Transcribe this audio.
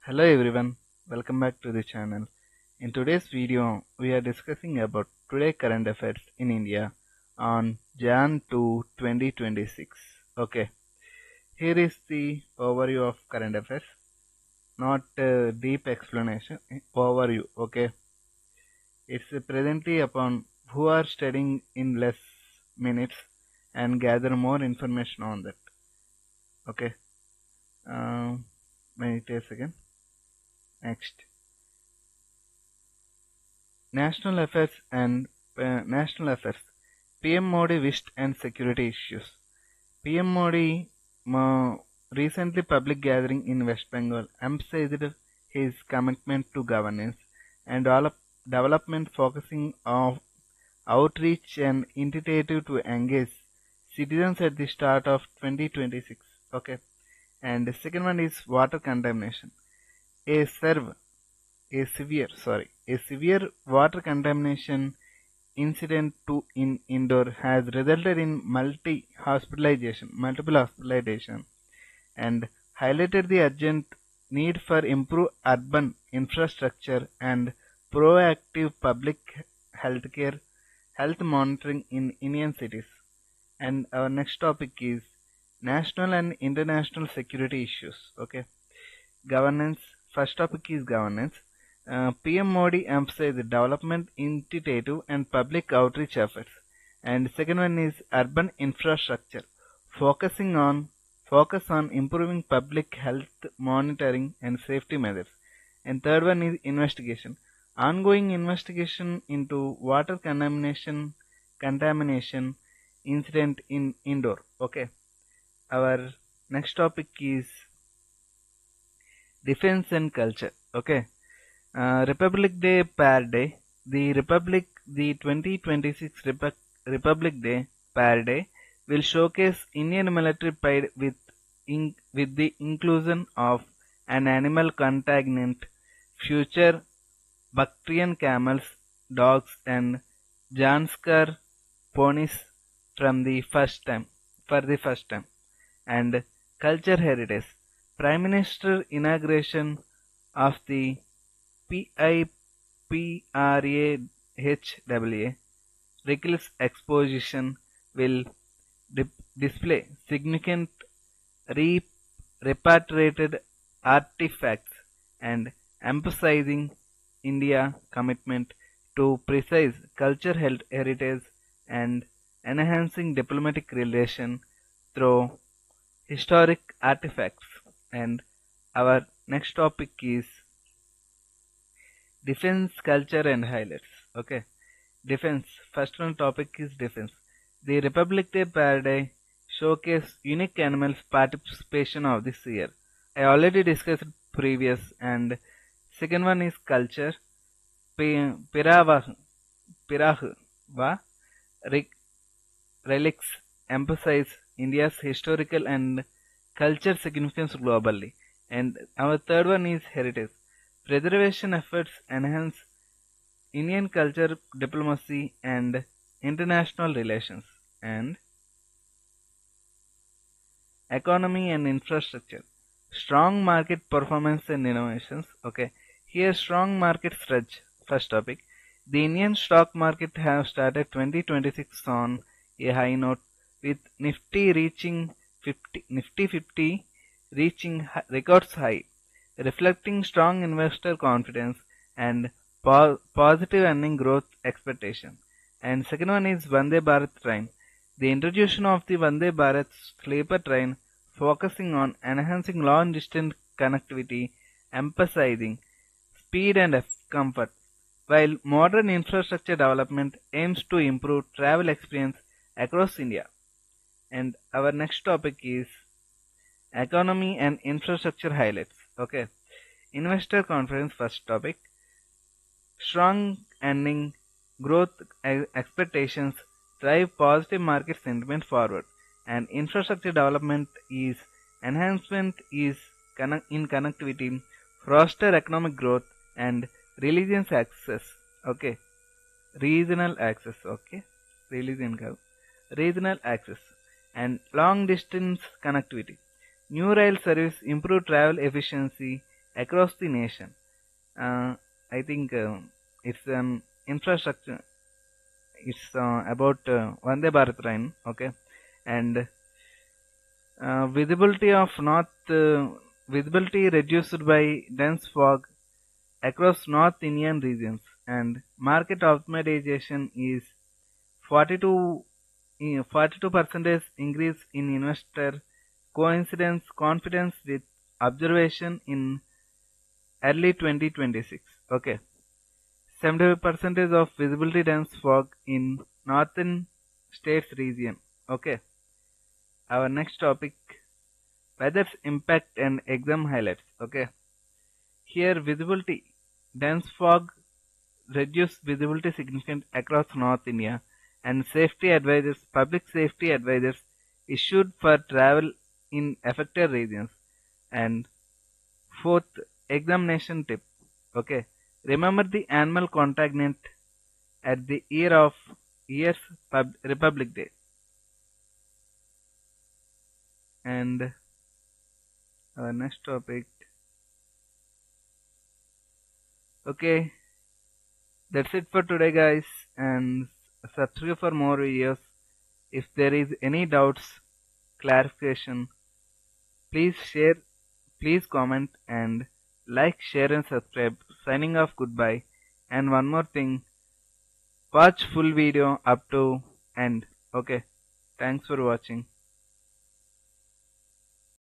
Hello everyone, welcome back to the channel. In today's video, we are discussing about today current affairs in India on Jan 2, 2026. Okay, here is the overview of current affairs, not deep explanation, overview. Okay, it's presently upon who are studying in less minutes and gather more information on that. Okay, wait a second. Next. National Affairs and National Affairs. PM Modi wished and security issues. PM Modi recently public gathering in West Bengal emphasized his commitment to governance and development focusing on outreach and initiative to engage citizens at the start of 2026. Okay. And the second one is water contamination. A serve a severe water contamination incident in Indore has resulted in multiple hospitalization, and highlighted the urgent need for improved urban infrastructure and proactive public health monitoring in Indian cities. And our next topic is national and international security issues. Okay, governance. First topic is governance. PM Modi emphasized development initiative and public outreach efforts. And second one is urban infrastructure, focus on improving public health monitoring and safety measures. And third one is investigation, ongoing investigation into water contamination incident in Indore. Okay, our next topic is defense and culture. Okay. Republic Day Parade Day. The 2026 Republic Day Parade Day will showcase Indian military pride with the inclusion of an animal contingent, future Bactrian camels, dogs, and Janskar ponies for the first time, and culture heritage. Prime Minister inauguration of the PIPRAHWA Reckless Exposition will display significant re- repatriated artifacts and emphasizing India's commitment to precise cultural heritage and enhancing diplomatic relations through historic artifacts. And our next topic is defense, culture, and highlights. Okay, defense. First one topic is defense. The Republic Day Parade showcase unique animals participation of this year. I already discussed previous. And second one is culture. Pirava relics emphasize India's historical and culture significance globally. And our third one is heritage. Preservation efforts enhance Indian culture, diplomacy, and international relations. And economy and infrastructure. Strong market performance and innovations. Okay, here strong market stretch. First topic. The Indian stock market have started 2026 on a high note, with Nifty 50 reaching records high, reflecting strong investor confidence and positive earning growth expectation. And second one is Vande Bharat train. The introduction of the Vande Bharat sleeper train focusing on enhancing long distance connectivity, emphasizing speed and comfort, while modern infrastructure development aims to improve travel experience across India. And our next topic is economy and infrastructure highlights. Okay, investor confidence. First topic. Strong earning growth expectations drive positive market sentiment forward, and infrastructure development is enhancement is in connectivity, foster economic growth, and religious access. Okay, regional access. Okay, regional access and long distance connectivity. New rail service improve travel efficiency, across the nation. I think it's an infrastructure. It's about Vande Bharat train, okay, and visibility of north visibility reduced by dense fog across North Indian regions, and market optimization is 42 42% increase in investor coincidence confidence with observation in early 2026. Okay, 75% of visibility dense fog in northern states region. Okay, our next topic, weather's impact and exam highlights. Okay, here visibility dense fog reduce visibility significant across North India, and public safety advisors issued for travel in affected regions. And fourth, examination tip. Okay, remember the annual contaminant at the year's Republic Day. And our next topic. Okay, that's it for today, guys. And subscribe for more videos. If there is any doubts, clarification, please share, please comment, and like, share, and subscribe. Signing off, goodbye. And one more thing, watch full video up to end. Okay, thanks for watching.